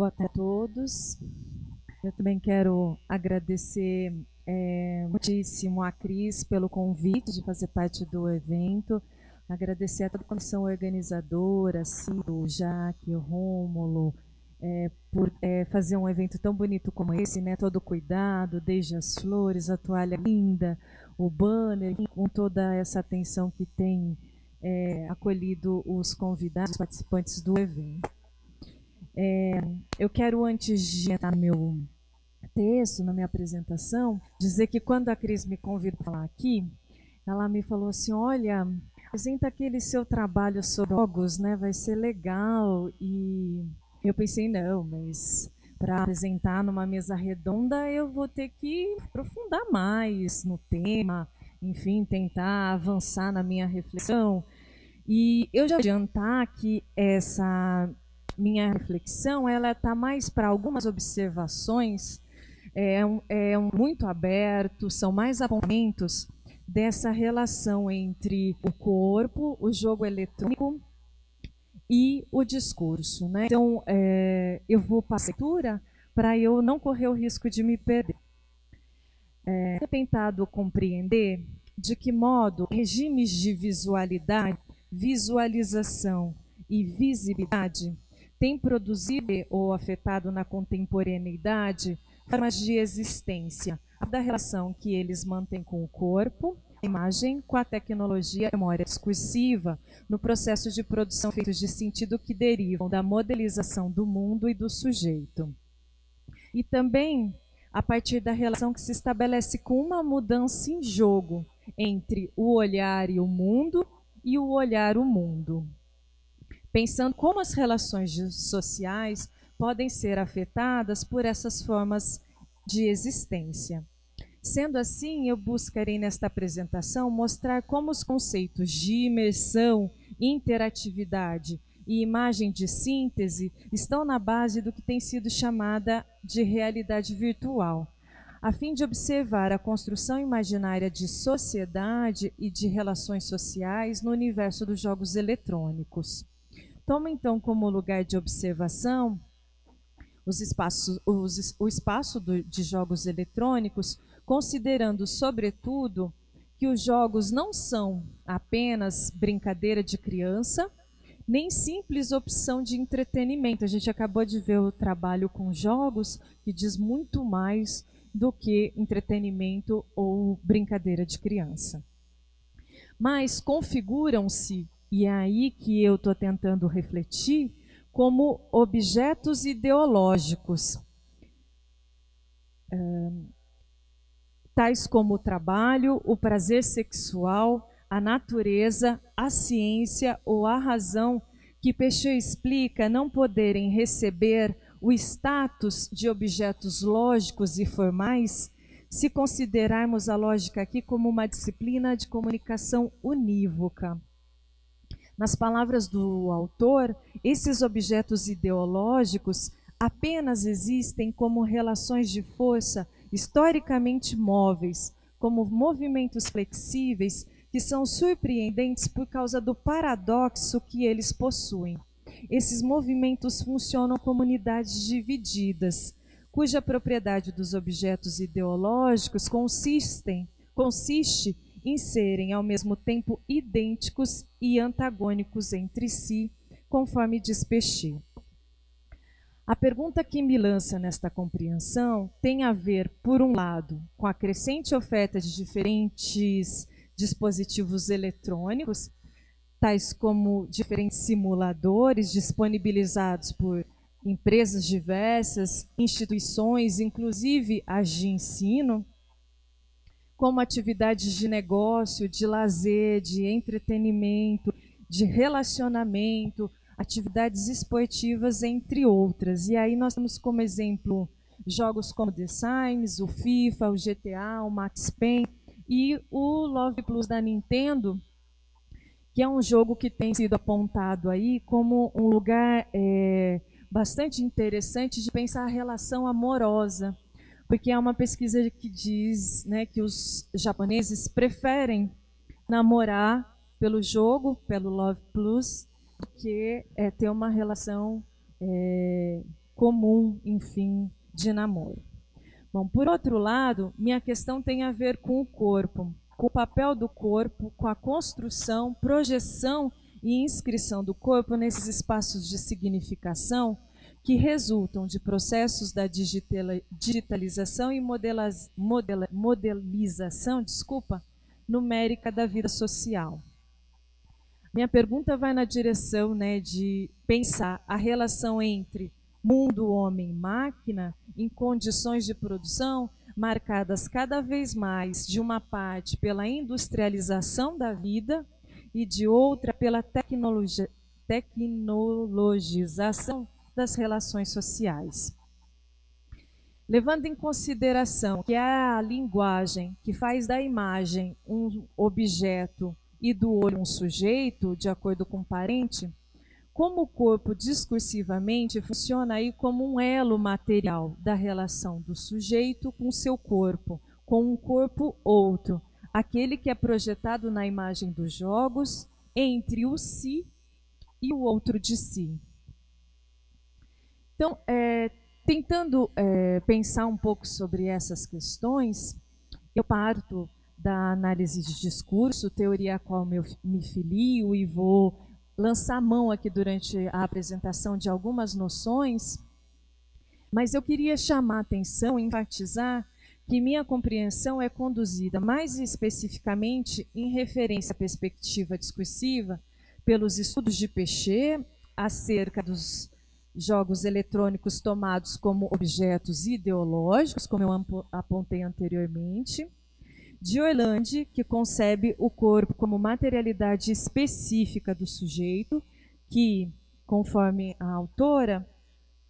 Boa tarde a todos. Eu também quero agradecer muitíssimo a Cris pelo convite de fazer parte do evento. Agradecer a toda a comissão organizadora, Ciro, Jaque, Rômulo, por fazer um evento tão bonito como esse, né? Todo o cuidado, desde as flores, a toalha linda, o banner, com toda essa atenção que tem acolhido os convidados, os participantes do evento. Eu quero, antes de entrar no meu texto, na minha apresentação, dizer que quando a Cris me convidou para falar aqui, ela me falou assim, olha, apresenta aquele seu trabalho sobre jogos, né? Vai ser legal. E eu pensei, não, mas para apresentar numa mesa redonda eu vou ter que aprofundar mais no tema, enfim, tentar avançar na minha reflexão. E eu já vou adiantar que essa minha reflexão, ela está mais para algumas observações, muito aberto, são mais apontamentos dessa relação entre o corpo, o jogo eletrônico e o discurso, né? Então, eu vou passar a leitura para eu não correr o risco de me perder. Tenho tentado compreender de que modo regimes de visualidade, visualização e visibilidade têm produzido ou afetado na contemporaneidade formas de existência, da relação que eles mantêm com o corpo, a imagem, com a tecnologia e a memória discursiva, no processo de produção feitos de sentido que derivam da modelização do mundo e do sujeito. E também a partir da relação que se estabelece com uma mudança em jogo entre o olhar e o mundo o mundo. Pensando como as relações sociais podem ser afetadas por essas formas de existência. Sendo assim, eu buscarei nesta apresentação mostrar como os conceitos de imersão, interatividade e imagem de síntese estão na base do que tem sido chamada de realidade virtual, a fim de observar a construção imaginária de sociedade e de relações sociais no universo dos jogos eletrônicos. Tomo então como lugar de observação o espaço de jogos eletrônicos, considerando, sobretudo, que os jogos não são apenas brincadeira de criança, nem simples opção de entretenimento. A gente acabou de ver o trabalho com jogos, que diz muito mais do que entretenimento ou brincadeira de criança. Mas configuram-se, e é aí que eu estou tentando refletir, como objetos ideológicos, tais como o trabalho, o prazer sexual, a natureza, a ciência ou a razão, que Peixet explica não poderem receber o status de objetos lógicos e formais, se considerarmos a lógica aqui como uma disciplina de comunicação unívoca. Nas palavras do autor, esses objetos ideológicos apenas existem como relações de força historicamente móveis, como movimentos flexíveis que são surpreendentes por causa do paradoxo que eles possuem. Esses movimentos funcionam como unidades divididas, cuja propriedade dos objetos ideológicos consiste em serem ao mesmo tempo idênticos e antagônicos entre si, conforme diz Peixet. A pergunta que me lança nesta compreensão tem a ver, por um lado, com a crescente oferta de diferentes dispositivos eletrônicos, tais como diferentes simuladores disponibilizados por empresas diversas, instituições, inclusive as de ensino, como atividades de negócio, de lazer, de entretenimento, de relacionamento, atividades esportivas, entre outras. E aí nós temos como exemplo jogos como The Sims, o FIFA, o GTA, o Max Payne e o Love Plus da Nintendo, que é um jogo que tem sido apontado aí como um lugar bastante interessante de pensar a relação amorosa, porque há uma pesquisa que diz, né, que os japoneses preferem namorar pelo jogo, pelo Love Plus, do que ter uma relação comum, enfim, de namoro. Bom, por outro lado, minha questão tem a ver com o corpo, com o papel do corpo, com a construção, projeção e inscrição do corpo nesses espaços de significação que resultam de processos da digitalização e modelização, numérica da vida social. Minha pergunta vai na direção, de pensar a relação entre mundo, homem, máquina, em condições de produção marcadas cada vez mais, de uma parte, pela industrialização da vida e de outra, pela tecnologização das relações sociais. Levando em consideração que é a linguagem que faz da imagem um objeto e do olho um sujeito, de acordo com o parente, como o corpo discursivamente funciona aí como um elo material da relação do sujeito com seu corpo, com um corpo outro, aquele que é projetado na imagem dos jogos entre o si e o outro de si. Então, tentando pensar um pouco sobre essas questões, eu parto da análise de discurso, teoria a qual me filio, e vou lançar a mão aqui durante a apresentação de algumas noções, mas eu queria chamar a atenção e enfatizar que minha compreensão é conduzida mais especificamente em referência à perspectiva discursiva pelos estudos de Péchet acerca dos jogos eletrônicos tomados como objetos ideológicos, como eu apontei anteriormente, de Orlandi, que concebe o corpo como materialidade específica do sujeito, que, conforme a autora,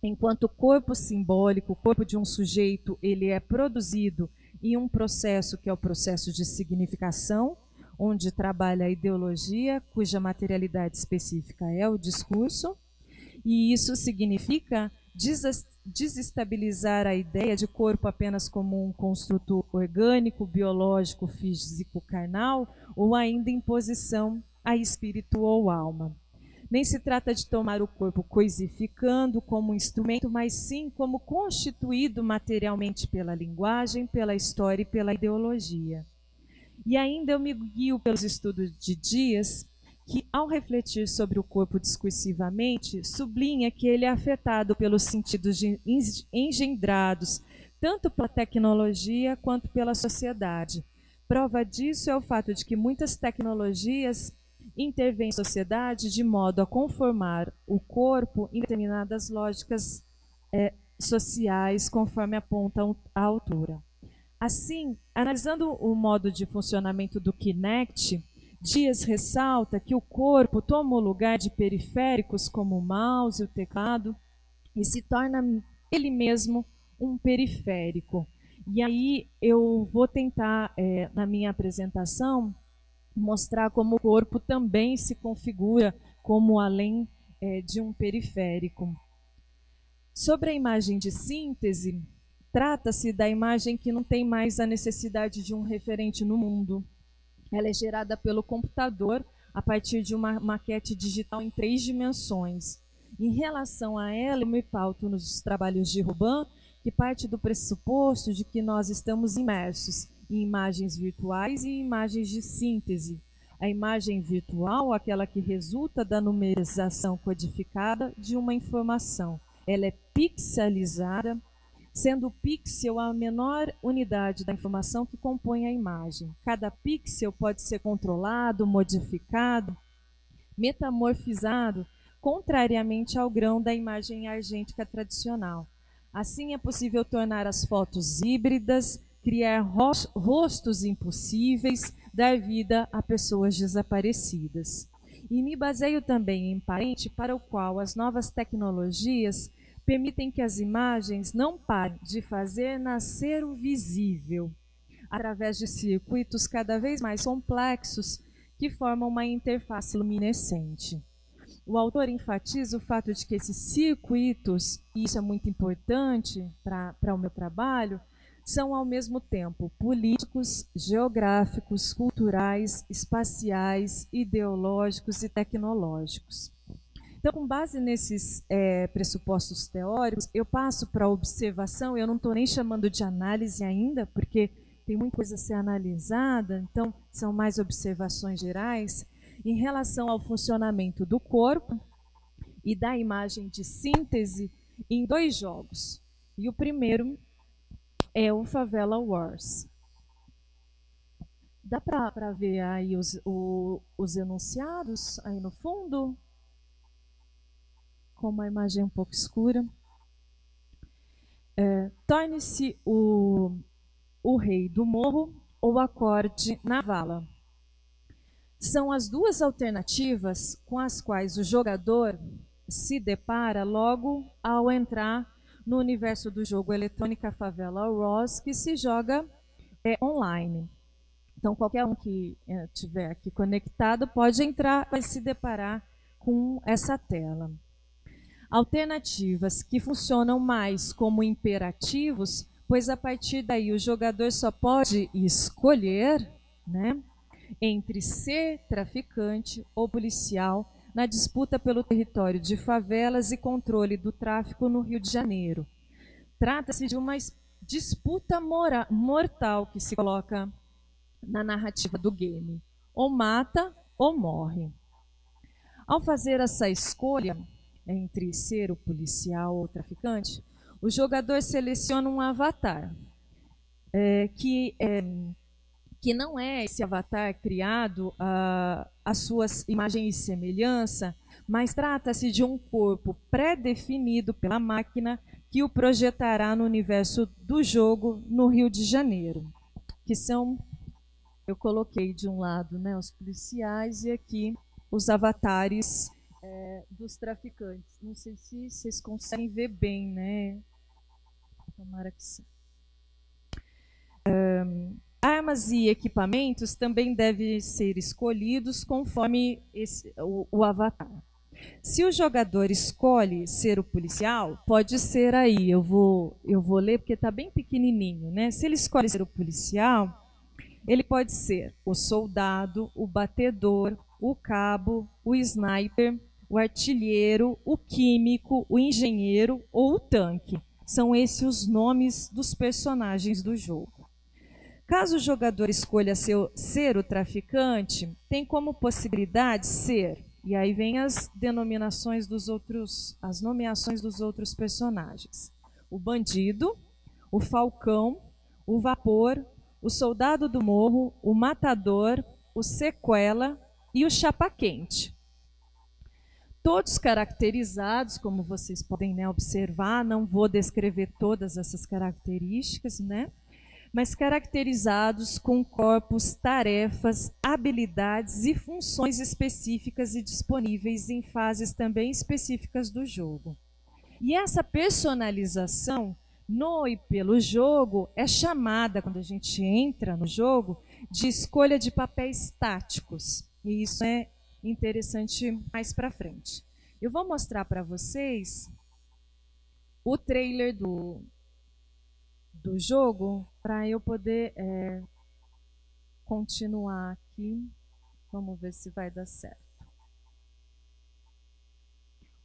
enquanto corpo simbólico, o corpo de um sujeito, ele é produzido em um processo que é o processo de significação, onde trabalha a ideologia, cuja materialidade específica é o discurso, e isso significa desestabilizar a ideia de corpo apenas como um construto orgânico, biológico, físico, carnal, ou ainda imposição a espírito ou alma. Nem se trata de tomar o corpo coisificando como um instrumento, mas sim como constituído materialmente pela linguagem, pela história e pela ideologia. E ainda eu me guio pelos estudos de Dias, que, ao refletir sobre o corpo discursivamente, sublinha que ele é afetado pelos sentidos engendrados, tanto pela tecnologia quanto pela sociedade. Prova disso é o fato de que muitas tecnologias intervêm em sociedade de modo a conformar o corpo em determinadas lógicas sociais, conforme aponta a autora. Assim, analisando o modo de funcionamento do Kinect, Dias ressalta que o corpo toma o lugar de periféricos como o mouse e o teclado e se torna ele mesmo um periférico. E aí eu vou tentar, na minha apresentação, mostrar como o corpo também se configura como além de um periférico. Sobre a imagem de síntese, trata-se da imagem que não tem mais a necessidade de um referente no mundo. Ela é gerada pelo computador a partir de uma maquete digital em 3 dimensões. Em relação a ela, eu me pauto nos trabalhos de Robin, que parte do pressuposto de que nós estamos imersos em imagens virtuais e imagens de síntese. A imagem virtual, aquela que resulta da numerização codificada de uma informação. Ela é pixelizada, sendo o pixel a menor unidade da informação que compõe a imagem. Cada pixel pode ser controlado, modificado, metamorfizado, contrariamente ao grão da imagem argêntica tradicional. Assim, é possível tornar as fotos híbridas, criar rostos impossíveis, dar vida a pessoas desaparecidas. E me baseio também em parente para o qual as novas tecnologias permitem que as imagens não parem de fazer nascer o visível, através de circuitos cada vez mais complexos que formam uma interface luminescente. O autor enfatiza o fato de que esses circuitos, e isso é muito importante para o meu trabalho, são ao mesmo tempo políticos, geográficos, culturais, espaciais, ideológicos e tecnológicos. Então, com base nesses pressupostos teóricos, eu passo para a observação. Eu não estou nem chamando de análise ainda, porque tem muita coisa a ser analisada, então são mais observações gerais em relação ao funcionamento do corpo e da imagem de síntese em 2 jogos. E o primeiro é o Favela Wars. Dá para ver aí os enunciados aí no fundo? Com a imagem um pouco escura. Torne-se o rei do morro ou acorde na vala. São as 2 alternativas com as quais o jogador se depara logo ao entrar no universo do jogo Eletrônica Favela Wars, que se joga online. Então, qualquer um que estiver aqui conectado pode entrar e se deparar com essa tela. Alternativas que funcionam mais como imperativos, pois a partir daí o jogador só pode escolher, né, entre ser traficante ou policial na disputa pelo território de favelas e controle do tráfico no Rio de Janeiro. Trata-se de uma disputa mortal que se coloca na narrativa do game. Ou mata ou morre. Ao fazer essa escolha entre ser o policial ou o traficante, o jogador seleciona um avatar, que não é esse avatar criado à sua imagem e semelhança, mas trata-se de um corpo pré-definido pela máquina que o projetará no universo do jogo no Rio de Janeiro, que são, eu coloquei de um lado, né, os policiais e aqui os avatares dos traficantes. Não sei se vocês conseguem ver bem, né? Tomara que sim. Armas e equipamentos também devem ser escolhidos conforme o avatar. Se o jogador escolhe ser o policial, pode ser aí, eu vou ler porque está bem pequenininho, né? Se ele escolhe ser o policial, ele pode ser o soldado, o batedor, o cabo, o sniper, o artilheiro, o químico, o engenheiro ou o tanque. São esses os nomes dos personagens do jogo. Caso o jogador escolha ser o traficante, tem como possibilidade ser, e aí vem as denominações as nomeações dos outros personagens. O bandido, o falcão, o vapor, o soldado do morro, o matador, o sequela e o chapa-quente. Todos caracterizados, como vocês podem, né, observar, não vou descrever todas essas características, né, mas caracterizados com corpos, tarefas, habilidades e funções específicas e disponíveis em fases também específicas do jogo. E essa personalização no e pelo jogo é chamada, quando a gente entra no jogo, de escolha de papéis táticos. E isso é interessante mais para frente. Eu vou mostrar para vocês o trailer do jogo para eu poder continuar aqui. Vamos ver se vai dar certo.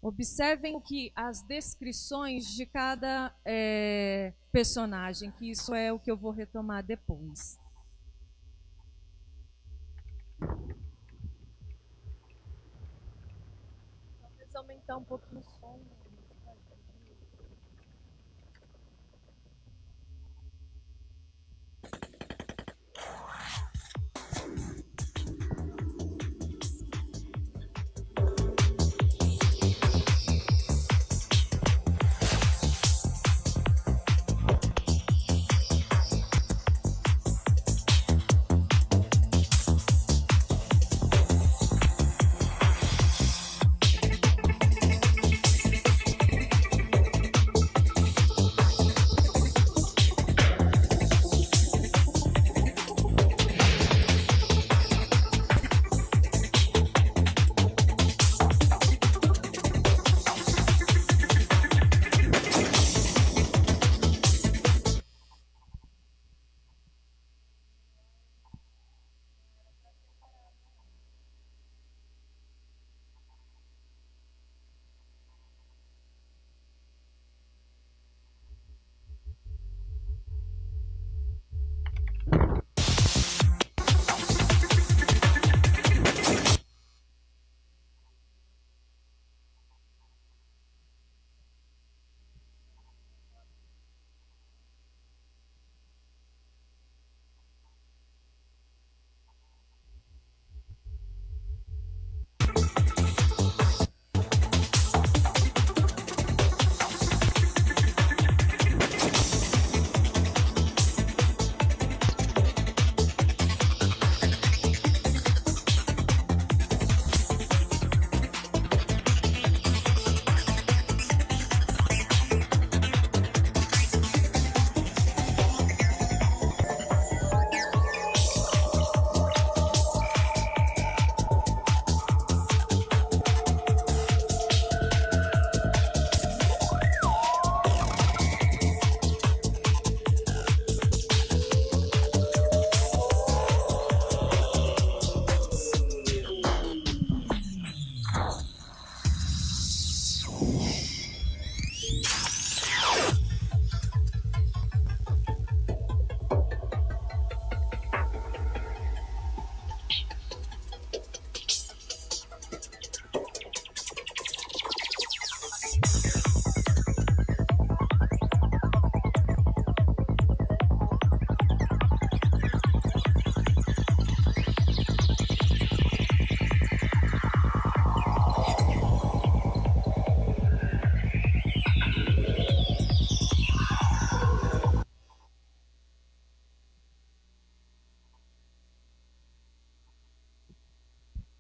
Observem que as descrições de cada personagem, que isso é o que eu vou retomar depois. Talvez aumentar um pouquinho o som.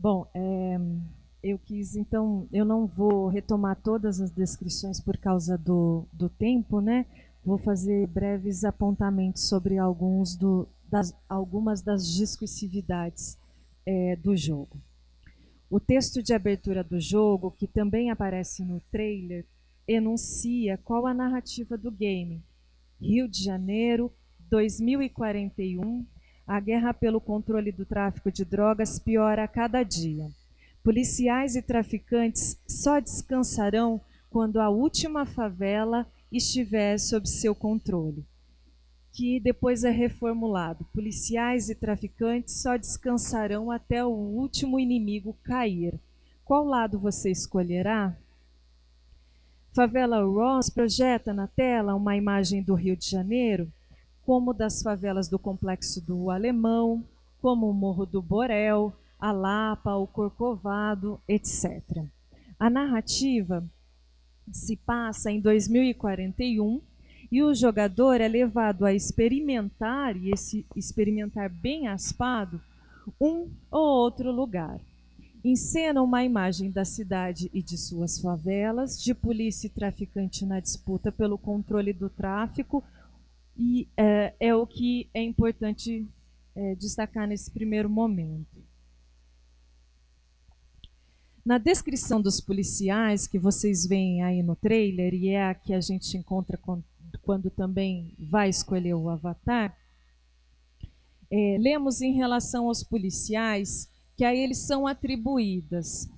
Bom, eu quis, então, eu não vou retomar todas as descrições por causa do tempo, né? Vou fazer breves apontamentos sobre algumas das discursividades do jogo. O texto de abertura do jogo, que também aparece no trailer, enuncia qual a narrativa do game. Rio de Janeiro, 2041, a guerra pelo controle do tráfico de drogas piora a cada dia. Policiais e traficantes só descansarão quando a última favela estiver sob seu controle. Que depois é reformulado. Policiais e traficantes só descansarão até o último inimigo cair. Qual lado você escolherá? Favela Ross projeta na tela uma imagem do Rio de Janeiro, como das favelas do Complexo do Alemão, como o Morro do Borel, a Lapa, o Corcovado, etc. A narrativa se passa em 2041 e o jogador é levado a experimentar, e esse experimentar bem aspado, um ou outro lugar. Encena uma imagem da cidade e de suas favelas, de polícia e traficante na disputa pelo controle do tráfico, e é o que é importante destacar nesse primeiro momento. Na descrição dos policiais, que vocês veem aí no trailer, e é a que a gente encontra quando também vai escolher o avatar, lemos em relação aos policiais que a eles são atribuídas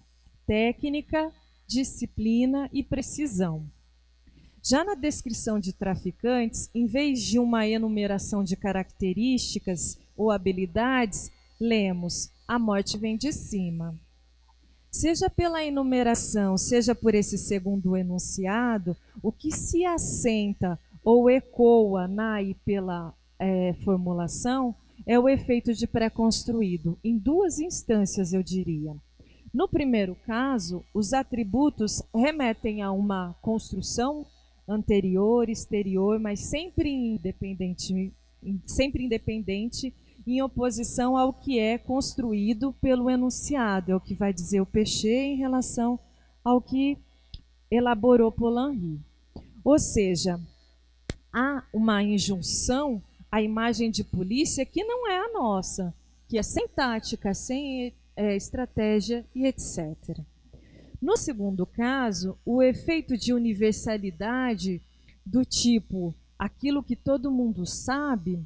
técnica, disciplina e precisão. Já na descrição de traficantes, em vez de uma enumeração de características ou habilidades, lemos: a morte vem de cima. Seja pela enumeração, seja por esse segundo enunciado, o que se assenta ou ecoa na e pela formulação é o efeito de pré-construído, em duas instâncias, eu diria. No primeiro caso, os atributos remetem a uma construção anterior, exterior, mas sempre independente, em oposição ao que é construído pelo enunciado, é o que vai dizer o Péchet em relação ao que elaborou Polanyi. Ou seja, há uma injunção à imagem de polícia que não é a nossa, que é sem tática, sem estratégia e etc. No segundo caso, o efeito de universalidade do tipo aquilo que todo mundo sabe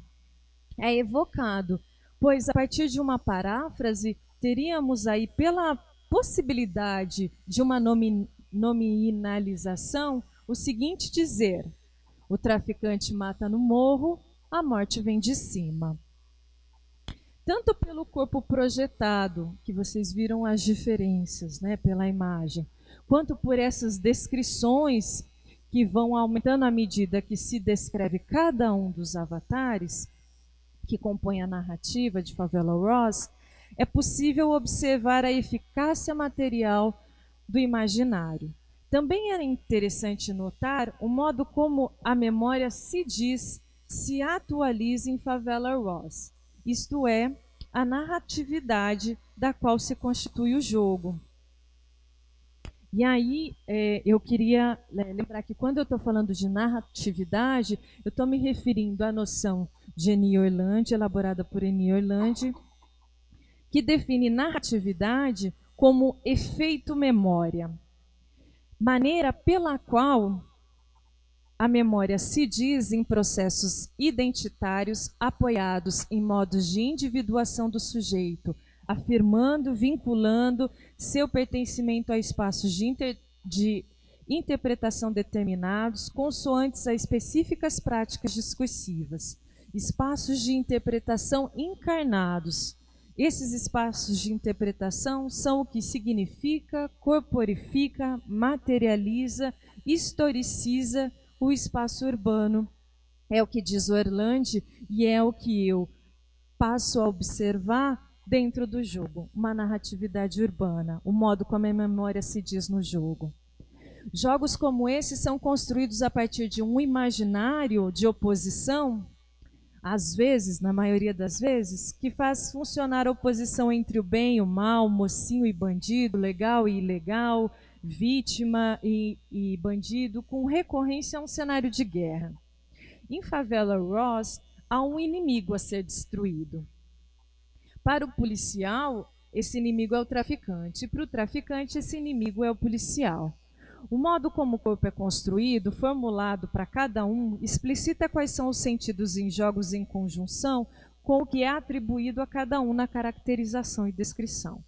é evocado, pois a partir de uma paráfrase teríamos aí, pela possibilidade de uma nominalização, o seguinte dizer: o traficante mata no morro, a morte vem de cima. Tanto pelo corpo projetado, que vocês viram as diferenças, né, pela imagem, quanto por essas descrições que vão aumentando à medida que se descreve cada um dos avatares que compõem a narrativa de Favela Ross, é possível observar a eficácia material do imaginário. Também é interessante notar o modo como a memória se atualiza em Favela Ross, isto é, a narratividade da qual se constitui o jogo. E aí, eu queria lembrar que quando eu estou falando de narratividade, eu estou me referindo à noção de Eni Orlandi, elaborada por Eni Orlandi, que define narratividade como efeito memória, maneira pela qual a memória se diz em processos identitários apoiados em modos de individuação do sujeito, afirmando, vinculando seu pertencimento a espaços de interpretação determinados, consoantes a específicas práticas discursivas, espaços de interpretação encarnados. Esses espaços de interpretação são o que significa, corporifica, materializa, historiciza o espaço urbano. É o que diz Orlandi e é o que eu passo a observar dentro do jogo, uma narratividade urbana, o modo como a memória se diz no jogo. Jogos como esse são construídos a partir de um imaginário de oposição às vezes, na maioria das vezes, que faz funcionar a oposição entre o bem e o mal, mocinho e bandido, legal e ilegal, vítima e bandido, com recorrência a um cenário de guerra. Em Favela Ross, há um inimigo a ser destruído. Para o policial, esse inimigo é o traficante, e para o traficante, esse inimigo é o policial. O modo como o corpo é construído, formulado para cada um, explicita quais são os sentidos em jogos em conjunção com o que é atribuído a cada um na caracterização e descrição.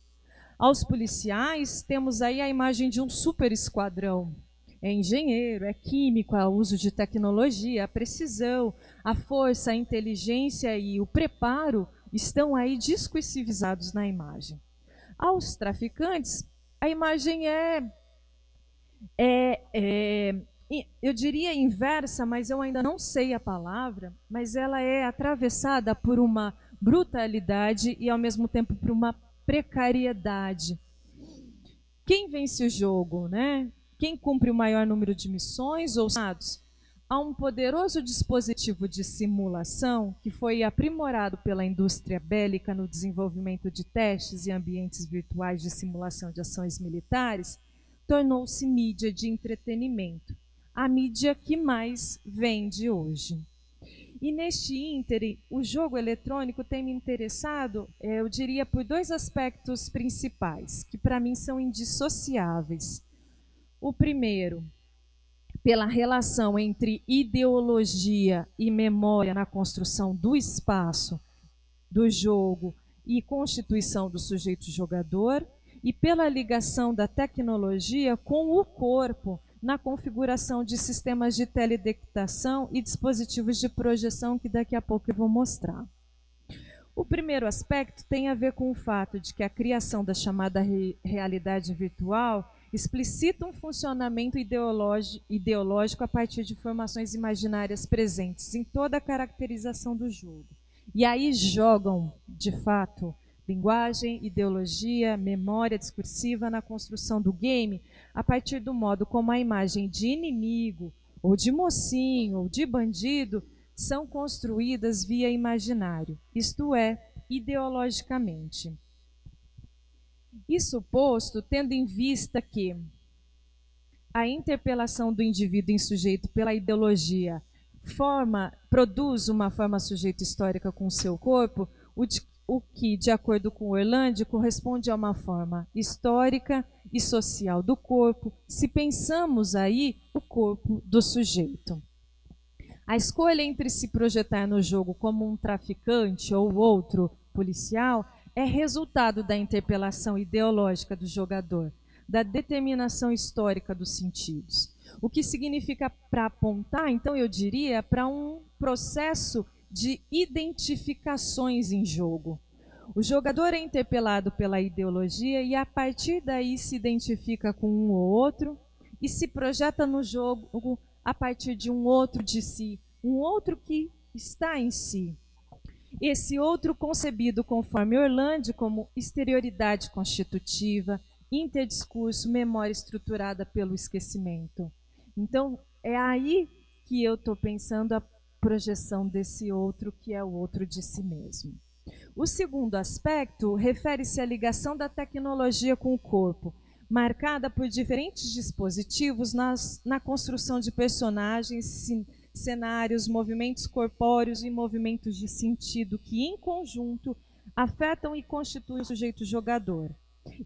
Aos policiais, temos aí a imagem de um super esquadrão. É engenheiro, é químico, é uso de tecnologia, a precisão, a força, a inteligência e o preparo estão aí discursivizados na imagem. Aos traficantes, a imagem eu diria inversa, mas eu ainda não sei a palavra, mas ela é atravessada por uma brutalidade e, ao mesmo tempo, por uma precariedade. Quem vence o jogo, né? Quem cumpre o maior número de missões ou dados? Há um poderoso dispositivo de simulação que foi aprimorado pela indústria bélica no desenvolvimento de testes e ambientes virtuais de simulação de ações militares, tornou-se mídia de entretenimento, a mídia que mais vende hoje. E neste ínterim, o jogo eletrônico tem me interessado, eu diria, por dois aspectos principais, que para mim são indissociáveis. O primeiro, pela relação entre ideologia e memória na construção do espaço, do jogo e constituição do sujeito jogador, e pela ligação da tecnologia com o corpo na configuração de sistemas de teledetectação e dispositivos de projeção que daqui a pouco eu vou mostrar. O primeiro aspecto tem a ver com o fato de que a criação da chamada realidade virtual explicita um funcionamento ideológico a partir de formações imaginárias presentes em toda a caracterização do jogo. E aí jogam, de fato, linguagem, ideologia, memória discursiva na construção do game a partir do modo como a imagem de inimigo, ou de mocinho, ou de bandido são construídas via imaginário, isto é, ideologicamente. Isso posto, tendo em vista que a interpelação do indivíduo em sujeito pela ideologia produz uma forma sujeito histórica com o seu corpo, o que, de acordo com Orlandi, corresponde a uma forma histórica e social do corpo, se pensamos aí o corpo do sujeito. A escolha entre se projetar no jogo como um traficante ou outro policial é resultado da interpelação ideológica do jogador, da determinação histórica dos sentidos. O que significa para apontar, então eu diria, para um processo de identificações em jogo. O jogador é interpelado pela ideologia e a partir daí se identifica com um ou outro e se projeta no jogo a partir de um outro de si, um outro que está em si. Esse outro concebido conforme Orlandi como exterioridade constitutiva, interdiscurso, memória estruturada pelo esquecimento. Então, é aí que eu estou pensando a projeção desse outro, que é o outro de si mesmo. O segundo aspecto refere-se à ligação da tecnologia com o corpo, marcada por diferentes dispositivos na construção de personagens, cenários, movimentos corpóreos e movimentos de sentido que, em conjunto, afetam e constituem o sujeito jogador.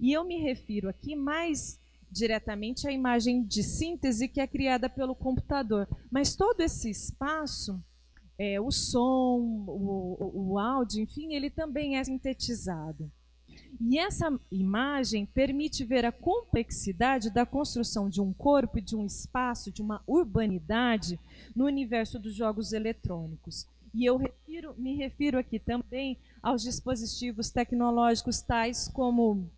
E eu me refiro aqui mais diretamente à imagem de síntese que é criada pelo computador. Mas todo esse espaço, o som, o áudio, enfim, ele também é sintetizado. E essa imagem permite ver a complexidade da construção de um corpo, de um espaço, de uma urbanidade no universo dos jogos eletrônicos. E eu me refiro aqui também aos dispositivos tecnológicos tais como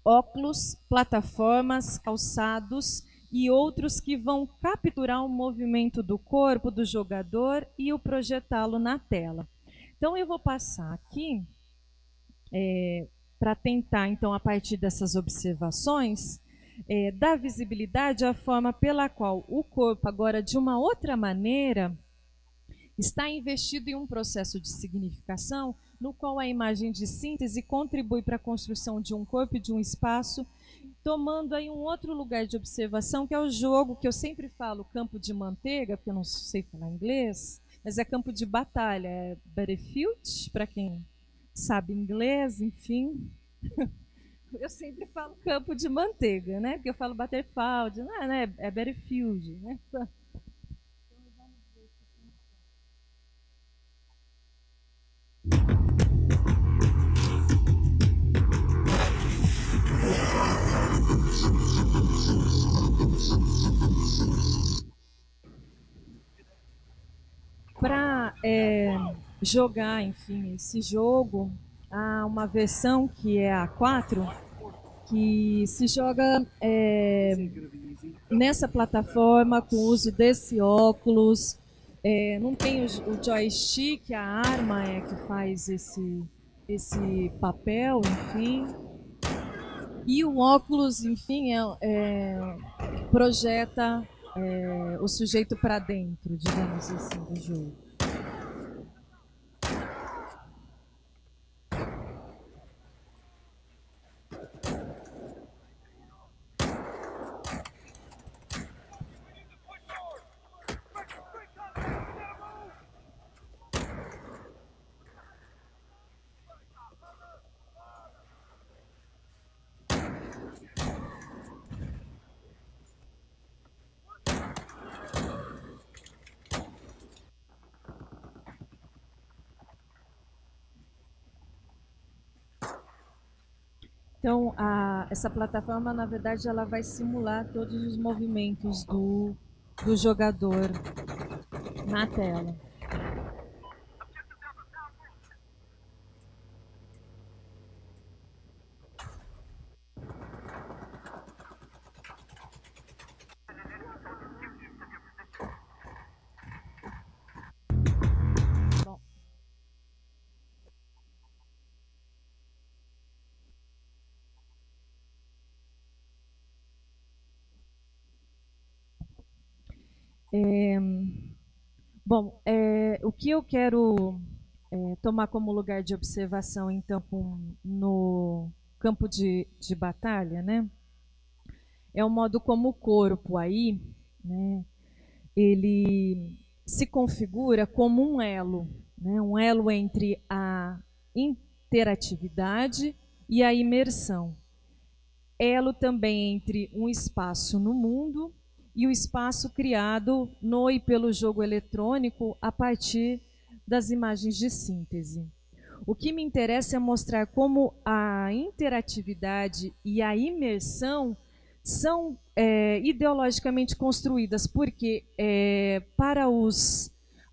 óculos, plataformas, calçados e outros que vão capturar o movimento do corpo do jogador e o projetá-lo na tela. Então, eu vou passar aqui para tentar, então, a partir dessas observações, dá visibilidade à forma pela qual o corpo, agora de uma outra maneira, está investido em um processo de significação no qual a imagem de síntese contribui para a construção de um corpo e de um espaço, tomando aí um outro lugar de observação, que é o jogo, que eu sempre falo campo de manteiga, porque eu não sei falar inglês, mas é campo de batalha, é battlefield, para quem sabe inglês, enfim. Eu sempre falo campo de manteiga, né? Porque eu falo Butterfield, não, né? É battlefield, né? Para jogar, enfim, esse jogo, há uma versão que é a 4, que se joga nessa plataforma com o uso desse óculos. Não tem o joystick, a arma é que faz esse papel, enfim. E o óculos, enfim, projeta o sujeito para dentro, digamos assim, do jogo. Então, essa plataforma, na verdade, ela vai simular todos os movimentos do jogador na tela. Bom, o que eu quero tomar como lugar de observação, então, no campo de batalha, né, é o modo como o corpo aí, né, ele se configura como um elo, né, um elo entre a interatividade e a imersão. Elo também entre um espaço no mundo e o espaço criado no e pelo jogo eletrônico a partir das imagens de síntese. O que me interessa é mostrar como a interatividade e a imersão são ideologicamente construídas, porque para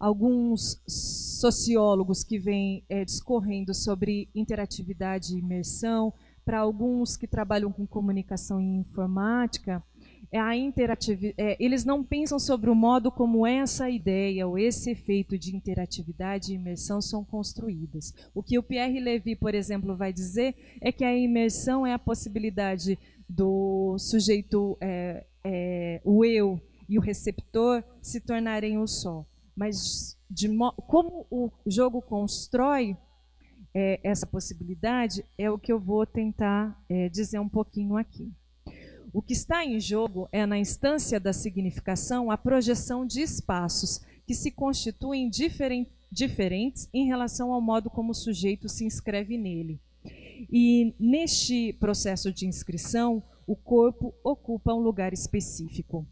alguns sociólogos que vêm discorrendo sobre interatividade e imersão, para alguns que trabalham com comunicação e informática, eles não pensam sobre o modo como essa ideia ou esse efeito de interatividade e imersão são construídas. O que o Pierre Levy, por exemplo, vai dizer é que a imersão é a possibilidade do sujeito, o eu e o receptor se tornarem um só. Mas como o jogo constrói essa possibilidade é o que eu vou tentar dizer um pouquinho aqui. O que está em jogo é, na instância da significação, a projeção de espaços que se constituem diferentes em relação ao modo como o sujeito se inscreve nele. E neste processo de inscrição, o corpo ocupa um lugar específico.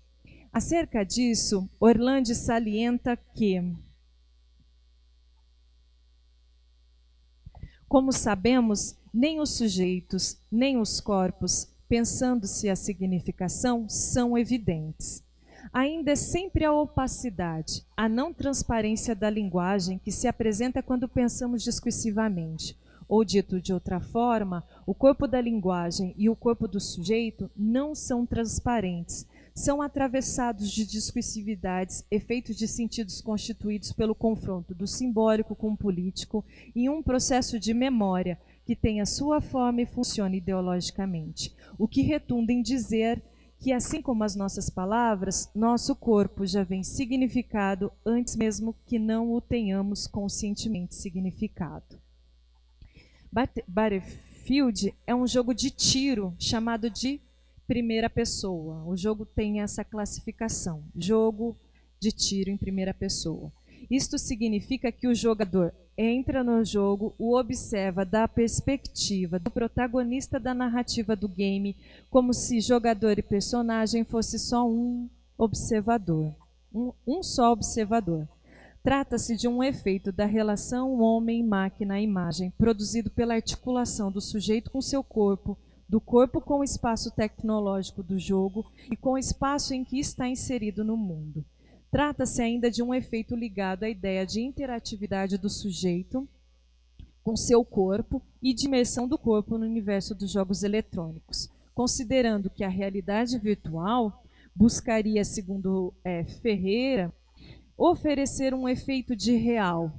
Acerca disso, Orlandi salienta que, como sabemos, nem os sujeitos, nem os corpos, pensando-se a significação, são evidentes. Ainda é sempre a opacidade, a não transparência da linguagem que se apresenta quando pensamos discursivamente. Ou, dito de outra forma, o corpo da linguagem e o corpo do sujeito não são transparentes, são atravessados de discursividades, efeitos de sentidos constituídos pelo confronto do simbólico com o político, em um processo de memória, que tenha sua forma e funcione ideologicamente, o que retunda em dizer que, assim como as nossas palavras, nosso corpo já vem significado antes mesmo que não o tenhamos conscientemente significado. Battlefield é um jogo de tiro chamado de primeira pessoa. O jogo tem essa classificação, jogo de tiro em primeira pessoa. Isto significa que o jogador entra no jogo, o observa da perspectiva do protagonista da narrativa do game, como se jogador e personagem fosse só um observador, um só observador. Trata-se de um efeito da relação homem-máquina-imagem, produzido pela articulação do sujeito com seu corpo, do corpo com o espaço tecnológico do jogo e com o espaço em que está inserido no mundo. Trata-se ainda de um efeito ligado à ideia de interatividade do sujeito com seu corpo e de imersão do corpo no universo dos jogos eletrônicos, considerando que a realidade virtual buscaria, segundo Ferreira, oferecer um efeito de real,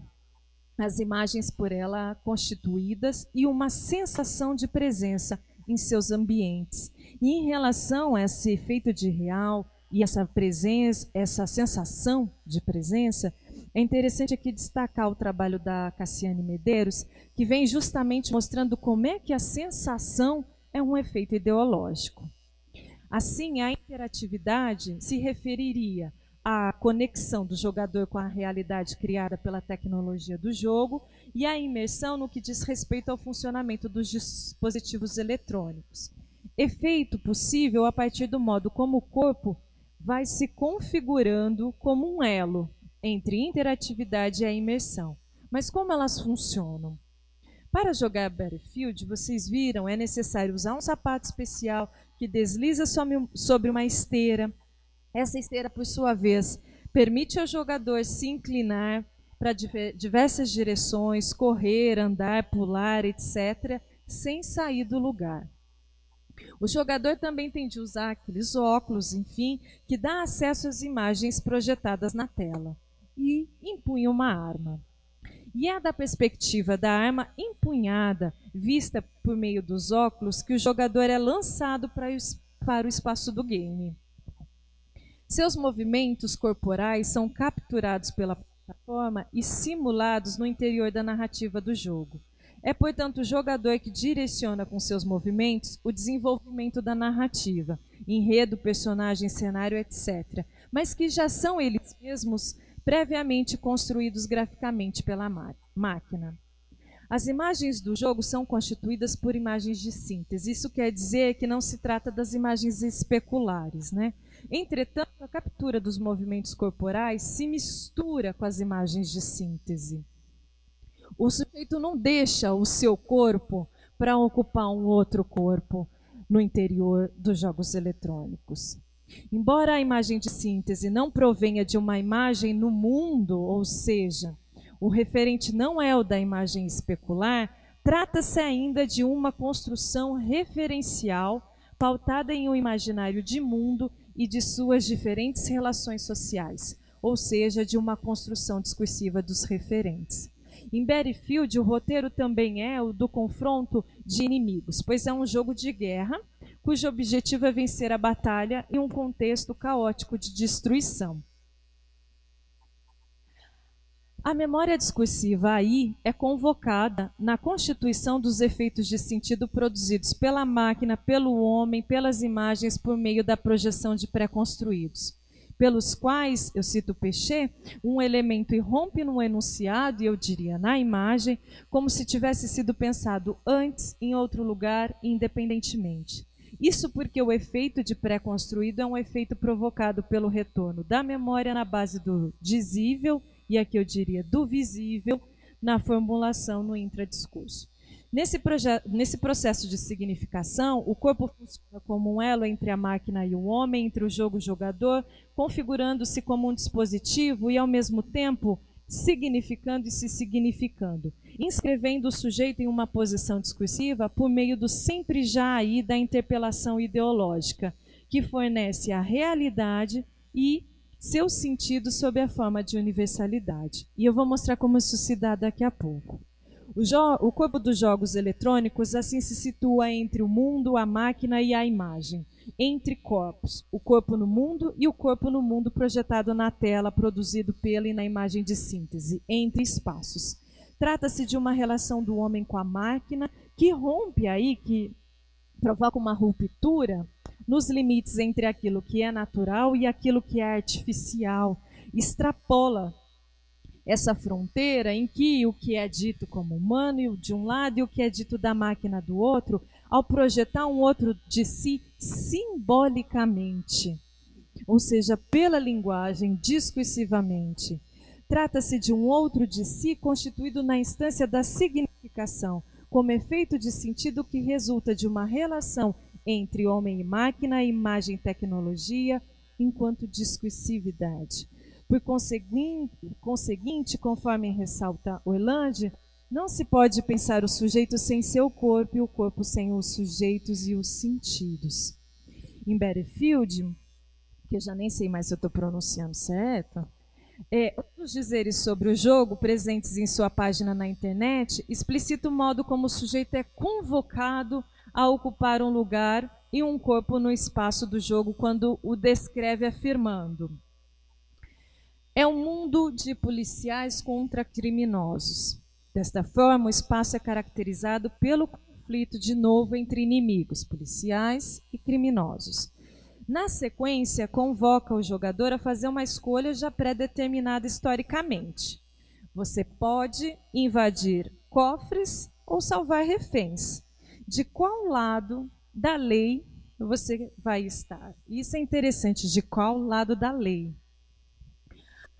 as imagens por ela constituídas e uma sensação de presença em seus ambientes. E em relação a esse efeito de real e essa presença, essa sensação de presença, é interessante aqui destacar o trabalho da Cassiane Medeiros, que vem justamente mostrando como é que a sensação é um efeito ideológico. Assim, a interatividade se referiria à conexão do jogador com a realidade criada pela tecnologia do jogo e à imersão no que diz respeito ao funcionamento dos dispositivos eletrônicos. Efeito possível a partir do modo como o corpo vai se configurando como um elo entre interatividade e a imersão. Mas como elas funcionam? Para jogar Battlefield, vocês viram, é necessário usar um sapato especial que desliza sobre uma esteira. Essa esteira, por sua vez, permite ao jogador se inclinar para diversas direções, correr, andar, pular, etc., sem sair do lugar. O jogador também tem de usar aqueles óculos, enfim, que dá acesso às imagens projetadas na tela. E empunha uma arma. E é da perspectiva da arma empunhada, vista por meio dos óculos, que o jogador é lançado para o espaço do game. Seus movimentos corporais são capturados pela plataforma e simulados no interior da narrativa do jogo. É, portanto, o jogador que direciona com seus movimentos o desenvolvimento da narrativa, enredo, personagem, cenário, etc., mas que já são eles mesmos previamente construídos graficamente pela máquina. As imagens do jogo são constituídas por imagens de síntese. Isso quer dizer que não se trata das imagens especulares, né? Entretanto, a captura dos movimentos corporais se mistura com as imagens de síntese. O sujeito não deixa o seu corpo para ocupar um outro corpo no interior dos jogos eletrônicos. Embora a imagem de síntese não provenha de uma imagem no mundo, ou seja, o referente não é o da imagem especular, trata-se ainda de uma construção referencial pautada em um imaginário de mundo e de suas diferentes relações sociais, ou seja, de uma construção discursiva dos referentes. Em Battlefield, o roteiro também é o do confronto de inimigos, pois é um jogo de guerra, cujo objetivo é vencer a batalha em um contexto caótico de destruição. A memória discursiva aí é convocada na constituição dos efeitos de sentido produzidos pela máquina, pelo homem, pelas imagens, por meio da projeção de pré-construídos, pelos quais, eu cito Péchet, um elemento irrompe num enunciado, e eu diria na imagem, como se tivesse sido pensado antes, em outro lugar, independentemente. Isso porque o efeito de pré-construído é um efeito provocado pelo retorno da memória na base do dizível, e aqui eu diria do visível, na formulação no intradiscurso. Nesse processo de significação, o corpo funciona como um elo entre a máquina e o homem, entre o jogo e o jogador, configurando-se como um dispositivo e, ao mesmo tempo, significando e se significando, inscrevendo o sujeito em uma posição discursiva por meio do sempre já aí da interpelação ideológica, que fornece a realidade e seu sentido sob a forma de universalidade. E eu vou mostrar como isso se dá daqui a pouco. O corpo dos jogos eletrônicos assim se situa entre o mundo, a máquina e a imagem, entre corpos, o corpo no mundo e o corpo no mundo projetado na tela, produzido pela e na imagem de síntese, entre espaços. Trata-se de uma relação do homem com a máquina que rompe aí, que provoca uma ruptura nos limites entre aquilo que é natural e aquilo que é artificial, extrapola essa fronteira em que o que é dito como humano de um lado e o que é dito da máquina do outro, ao projetar um outro de si simbolicamente, ou seja, pela linguagem, discursivamente. Trata-se de um outro de si constituído na instância da significação, como efeito de sentido que resulta de uma relação entre homem e máquina, imagem e tecnologia, enquanto discursividade. Por conseguinte, conforme ressalta Orlandi, não se pode pensar o sujeito sem seu corpo e o corpo sem os sujeitos e os sentidos. Em Berefield, que eu já nem sei mais se eu estou pronunciando certo, os dizeres sobre o jogo presentes em sua página na internet explicita o modo como o sujeito é convocado a ocupar um lugar e um corpo no espaço do jogo quando o descreve afirmando: é um mundo de policiais contra criminosos. Desta forma, o espaço é caracterizado pelo conflito de novo entre inimigos, policiais e criminosos. Na sequência, convoca o jogador a fazer uma escolha já pré-determinada historicamente. Você pode invadir cofres ou salvar reféns. De qual lado da lei você vai estar? Isso é interessante, de qual lado da lei?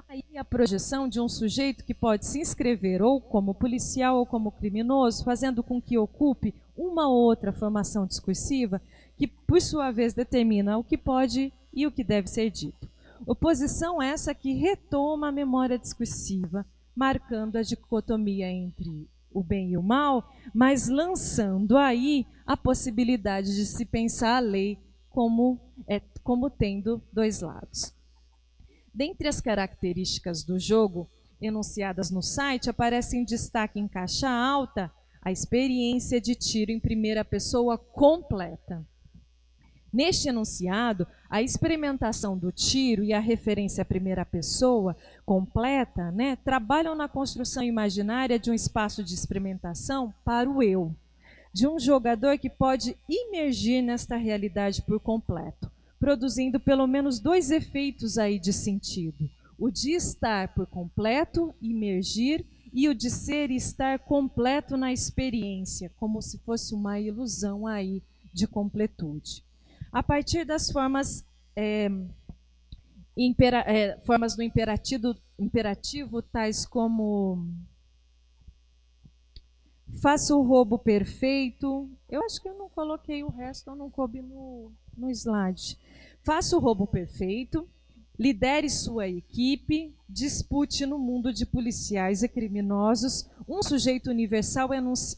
Aí a projeção de um sujeito que pode se inscrever ou como policial ou como criminoso, fazendo com que ocupe uma ou outra formação discursiva que, por sua vez, determina o que pode e o que deve ser dito. Oposição essa que retoma a memória discursiva, marcando a dicotomia entre o bem e o mal, mas lançando aí a possibilidade de se pensar a lei como tendo dois lados. Dentre as características do jogo enunciadas no site, aparece em destaque em caixa alta a experiência de tiro em primeira pessoa completa. Neste enunciado, a experimentação do tiro e a referência à primeira pessoa completa, trabalham na construção imaginária de um espaço de experimentação para o eu, de um jogador que pode imergir nesta realidade por completo, produzindo pelo menos dois efeitos aí de sentido: o de estar por completo, imergir, e o de ser e estar completo na experiência, como se fosse uma ilusão aí de completude. A partir das formas, formas do imperativo, tais como faça o roubo perfeito. Eu acho que eu não coloquei o resto, eu não coube no slide. Faça o roubo perfeito, lidere sua equipe, dispute no mundo de policiais e criminosos. Um sujeito universal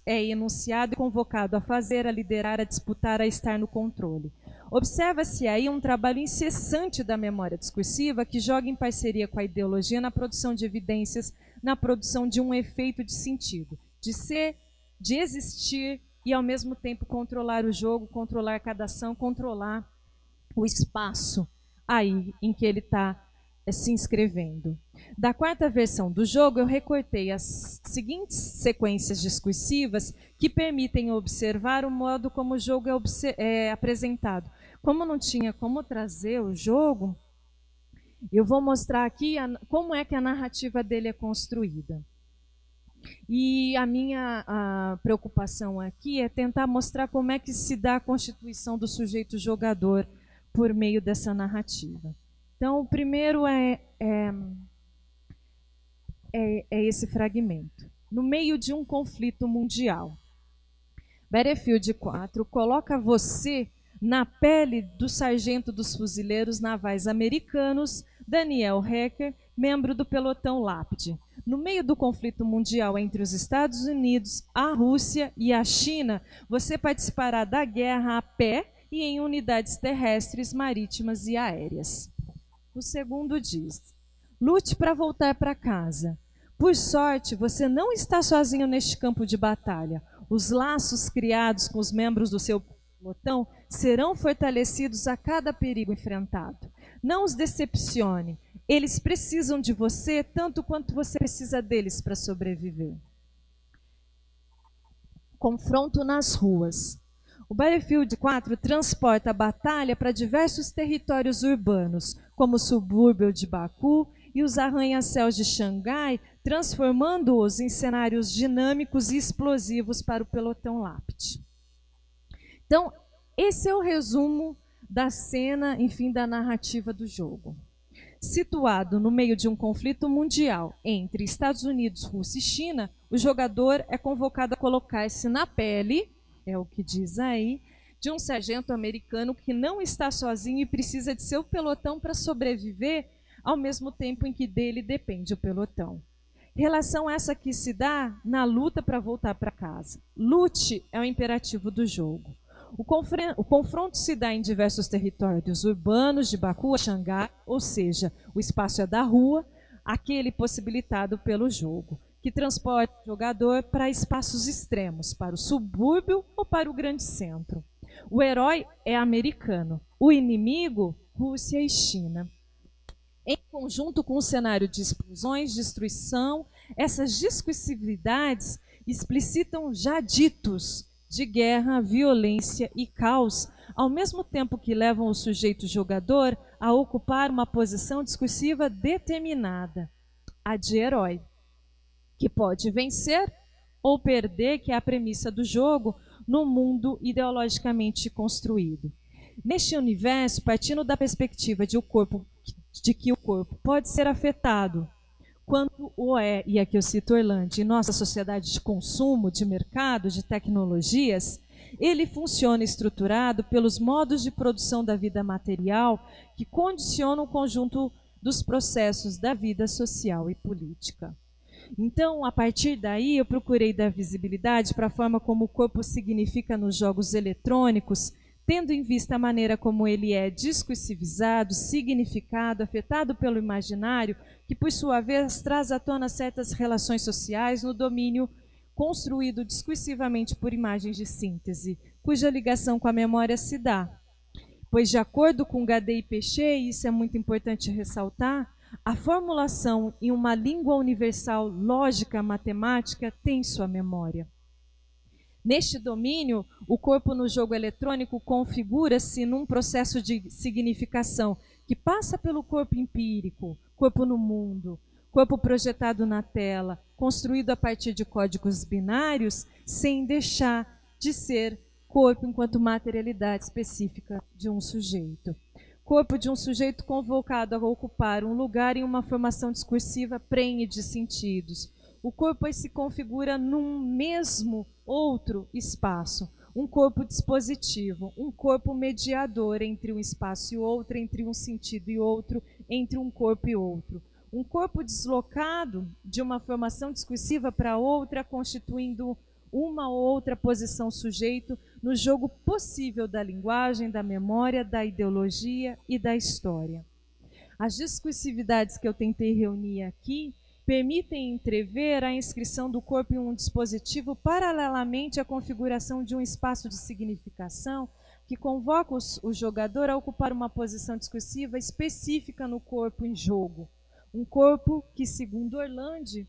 é enunciado e convocado a fazer, a liderar, a disputar, a estar no controle. Observa-se aí um trabalho incessante da memória discursiva que joga em parceria com a ideologia na produção de evidências, na produção de um efeito de sentido, de ser, de existir e ao mesmo tempo controlar o jogo, controlar cada ação, controlar o espaço aí em que ele está se inscrevendo. Da quarta versão do jogo, eu recortei as seguintes sequências discursivas que permitem observar o modo como o jogo é apresentado. Como não tinha como trazer o jogo, eu vou mostrar aqui como é que a narrativa dele é construída. E a minha preocupação aqui é tentar mostrar como é que se dá a constituição do sujeito jogador por meio dessa narrativa. Então, o primeiro é esse fragmento. No meio de um conflito mundial, Berefield 4 coloca você na pele do sargento dos fuzileiros navais americanos, Daniel Hecker, membro do pelotão Lápide. No meio do conflito mundial entre os Estados Unidos, a Rússia e a China, você participará da guerra a pé e em unidades terrestres, marítimas e aéreas. O segundo diz: lute para voltar para casa. Por sorte, você não está sozinho neste campo de batalha. Os laços criados com os membros do seu pelotão serão fortalecidos a cada perigo enfrentado. Não os decepcione. Eles precisam de você tanto quanto você precisa deles para sobreviver. Confronto nas ruas. O Battlefield 4 transporta a batalha para diversos territórios urbanos, como o subúrbio de Baku e os arranha-céus de Xangai, transformando-os em cenários dinâmicos e explosivos para o pelotão Lapt. Então, esse é o resumo da cena, enfim, da narrativa do jogo. Situado no meio de um conflito mundial entre Estados Unidos, Rússia e China, o jogador é convocado a colocar-se na pele, é o que diz aí, de um sargento americano que não está sozinho e precisa de seu pelotão para sobreviver, ao mesmo tempo em que dele depende o pelotão. Relação essa que se dá na luta para voltar para casa. Lute é o imperativo do jogo. O confronto se dá em diversos territórios urbanos de Baku a Xangai, ou seja, o espaço é da rua, aquele possibilitado pelo jogo, que transporta o jogador para espaços extremos, para o subúrbio ou para o grande centro. O herói é americano, o inimigo, Rússia e China. Em conjunto com o cenário de explosões, destruição, essas discursividades explicitam já ditos de guerra, violência e caos, ao mesmo tempo que levam o sujeito jogador a ocupar uma posição discursiva determinada, a de herói, que pode vencer ou perder, que é a premissa do jogo, no mundo ideologicamente construído. Neste universo, partindo da perspectiva de que o corpo pode ser afetado, quanto o é, e aqui eu cito Orlando, em nossa sociedade de consumo, de mercado, de tecnologias, ele funciona estruturado pelos modos de produção da vida material que condicionam o conjunto dos processos da vida social e política. Então, a partir daí, eu procurei dar visibilidade para a forma como o corpo significa nos jogos eletrônicos, tendo em vista a maneira como ele é discursivizado, significado, afetado pelo imaginário, que por sua vez traz à tona certas relações sociais no domínio construído discursivamente por imagens de síntese, cuja ligação com a memória se dá. Pois, de acordo com Gadei e Pechet, e isso é muito importante ressaltar, a formulação em uma língua universal lógica matemática tem sua memória. Neste domínio, o corpo no jogo eletrônico configura-se num processo de significação que passa pelo corpo empírico, corpo no mundo, corpo projetado na tela, construído a partir de códigos binários, sem deixar de ser corpo enquanto materialidade específica de um sujeito. Corpo de um sujeito convocado a ocupar um lugar em uma formação discursiva prenhe de sentidos. O corpo aí se configura num mesmo outro espaço, um corpo dispositivo, um corpo mediador entre um espaço e outro, entre um sentido e outro, entre um corpo e outro. Um corpo deslocado de uma formação discursiva para outra, constituindo uma ou outra posição sujeito no jogo possível da linguagem, da memória, da ideologia e da história. As discursividades que eu tentei reunir aqui permitem entrever a inscrição do corpo em um dispositivo paralelamente à configuração de um espaço de significação que convoca o jogador a ocupar uma posição discursiva específica no corpo em jogo. Um corpo que, segundo Orlando,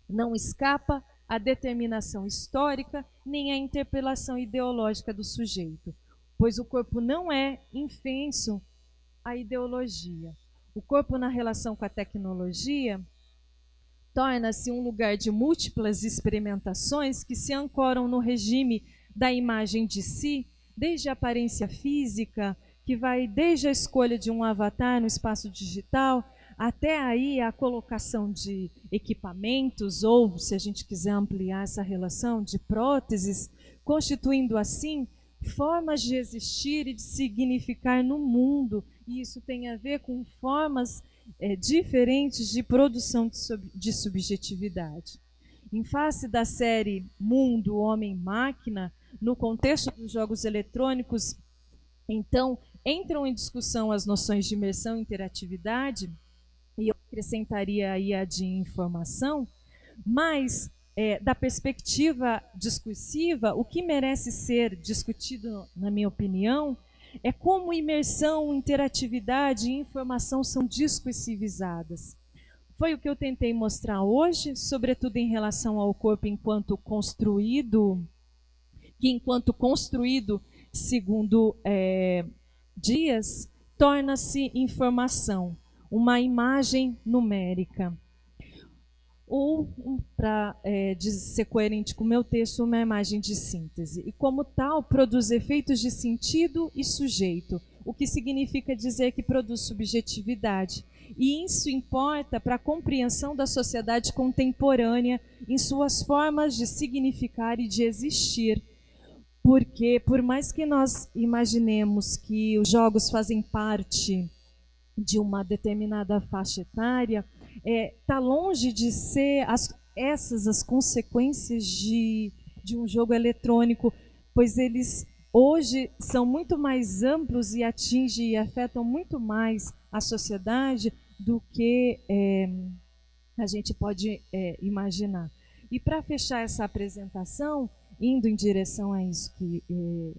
não escapa à determinação histórica nem à interpelação ideológica do sujeito, pois o corpo não é infenso à ideologia. O corpo, na relação com a tecnologia, torna-se um lugar de múltiplas experimentações que se ancoram no regime da imagem de si, desde a aparência física, que vai desde a escolha de um avatar no espaço digital, até aí a colocação de equipamentos, ou, se a gente quiser ampliar essa relação, de próteses, constituindo assim formas de existir e de significar no mundo. E isso tem a ver com formas diferentes de produção de subjetividade. Em face da série Mundo, Homem-Máquina, no contexto dos jogos eletrônicos, então, entram em discussão as noções de imersão e interatividade, e eu acrescentaria aí a de informação, mas da perspectiva discursiva, o que merece ser discutido, na minha opinião, é como imersão, interatividade e informação são discursivizadas. Foi o que eu tentei mostrar hoje, sobretudo em relação ao corpo enquanto construído, que enquanto construído, segundo Dias, torna-se informação, uma imagem numérica. Ou, para ser coerente com o meu texto, uma imagem de síntese. E, como tal, produz efeitos de sentido e sujeito, o que significa dizer que produz subjetividade. E isso importa para a compreensão da sociedade contemporânea em suas formas de significar e de existir. Porque, por mais que nós imaginemos que os jogos fazem parte de uma determinada faixa etária, está longe de ser essas as consequências de um jogo eletrônico, pois eles hoje são muito mais amplos e atingem e afetam muito mais a sociedade do que a gente pode imaginar. E para fechar essa apresentação, indo em direção a isso que eu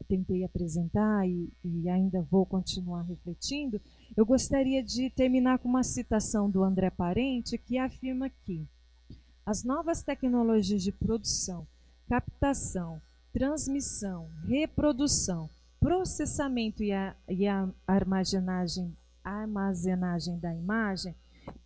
tentei apresentar e ainda vou continuar refletindo, eu gostaria de terminar com uma citação do André Parente, que afirma que as novas tecnologias de produção, captação, transmissão, reprodução, processamento e a armazenagem da imagem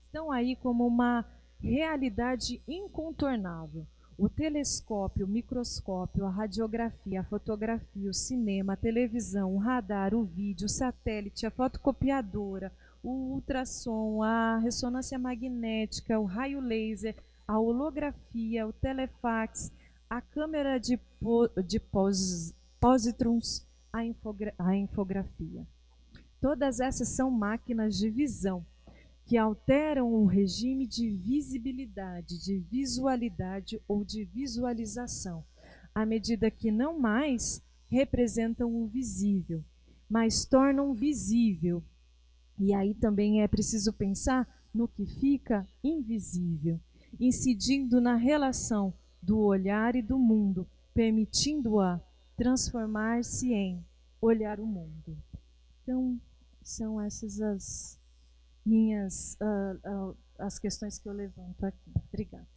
estão aí como uma realidade incontornável. O telescópio, o microscópio, a radiografia, a fotografia, o cinema, a televisão, o radar, o vídeo, o satélite, a fotocopiadora, o ultrassom, a ressonância magnética, o raio laser, a holografia, o telefax, a câmera de positrons, a infografia. Todas essas são máquinas de visão que alteram o regime de visibilidade, de visualidade ou de visualização, à medida que não mais representam o visível, mas tornam visível. E aí também é preciso pensar no que fica invisível, incidindo na relação do olhar e do mundo, permitindo-a transformar-se em olhar o mundo. Então, são essas as questões que eu levanto aqui. Obrigada.